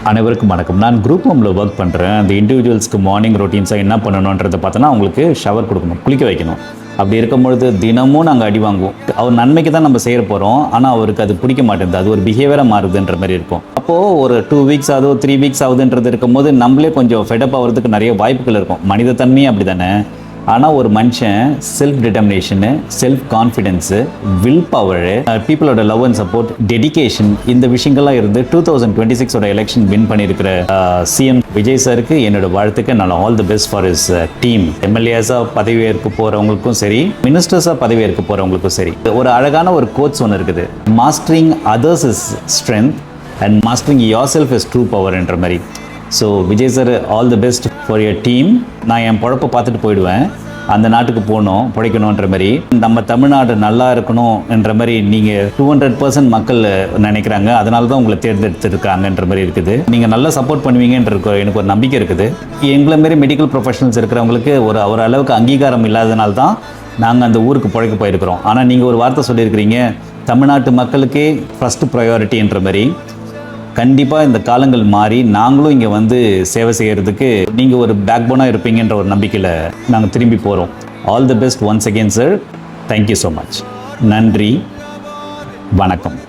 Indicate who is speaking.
Speaker 1: அனைவருக்கும் வணக்கம். நான் குரூப் ஹோமில் ஒர்க் பண்ணுறேன். அந்த இண்டிவிஜுவல்ஸ்க்கு மார்னிங் ரொட்டீன்ஸாக என்ன பண்ணணுன்றதை பார்த்தோன்னா அவங்களுக்கு ஷவர் கொடுக்கணும், குளிக்க வைக்கணும். அப்படி இருக்கும்பொழுது தினமும் நாங்கள் அடி வாங்குவோம். அவர் நன்மைக்கு தான் நம்ம செய்ய போகிறோம், ஆனால் அவருக்கு அது பிடிக்க மாட்டேங்குது. அது ஒரு பிஹேவியராக மாறுதுன்ற மாதிரி இருக்கும். அப்போது ஒரு 2 வீக்ஸ் ஆகுது, 3 வீக்ஸ் ஆகுதுன்றது இருக்கும்போது நம்மளே கொஞ்சம் ஃபெடப் ஆகிறதுக்கு நிறைய வாய்ப்புகள் இருக்கும். மனித தன்மையே அப்படி தானே. ஆனால் ஒரு மனுஷன் self determination, self confidence, will power, பீப்புளோட லவ் அண்ட் சப்போர்ட், டெடிகேஷன், இந்த விஷயங்கள்லாம் இருந்து 2026 எலெக்ஷன் வின் பண்ணியிருக்கிற சிஎம் விஜய் சாருக்கு என்னோட வாழ்த்துக்கு. நான் all the best for his team. எம்எல்ஏஸாக பதவியேற்க போகிறவங்களுக்கும் சரி, மினிஸ்டர்ஸாக பதவியேற்க போகிறவங்களுக்கும் சரி, ஒரு அழகான ஒரு கோட்ஸ் ஒன்று இருக்குது. Mastering others is strength and mastering your self is true power என்ற மாதிரி. So Vijay sir, all the best for your team. நான் என் பொழப்பை பார்த்துட்டு போயிடுவேன், அந்த நாட்டுக்கு போகணும், பிழைக்கணுன்ற மாதிரி. நம்ம தமிழ்நாடு நல்லா இருக்கணும் என்ற மாதிரி நீங்கள் 200% மக்கள் நினைக்கிறாங்க. அதனால தான் உங்களை தேர்ந்தெடுத்துருக்காங்கன்ற மாதிரி இருக்குது. நீங்கள் நல்லா சப்போர்ட் பண்ணுவீங்கன்ற எனக்கு ஒரு நம்பிக்கை இருக்குது. எங்களை மாரி மெடிக்கல் ப்ரொஃபஷனல்ஸ் இருக்கிறவங்களுக்கு ஒரு அளவுக்கு அங்கீகாரம் இல்லாதனால தான் நாங்கள் அந்த ஊருக்கு பிழைக்க போயிருக்கிறோம். ஆனால் நீங்கள் ஒரு வார்த்தை சொல்லியிருக்கிறீங்க, தமிழ்நாட்டு மக்களுக்கே ஃபஸ்ட்டு ப்ரையாரிட்டின்ற மாதிரி. கண்டிப்பாக இந்த காலங்கள் மாறி நாங்களும் இங்கே வந்து சேவை செய்கிறதுக்கு நீங்கள் ஒரு பேக் போனாக இருப்பீங்கன்ற ஒரு நம்பிக்கையில் நாங்கள் திரும்பி போகிறோம். All the best once again sir. Thank you so much. நன்றி, வணக்கம்.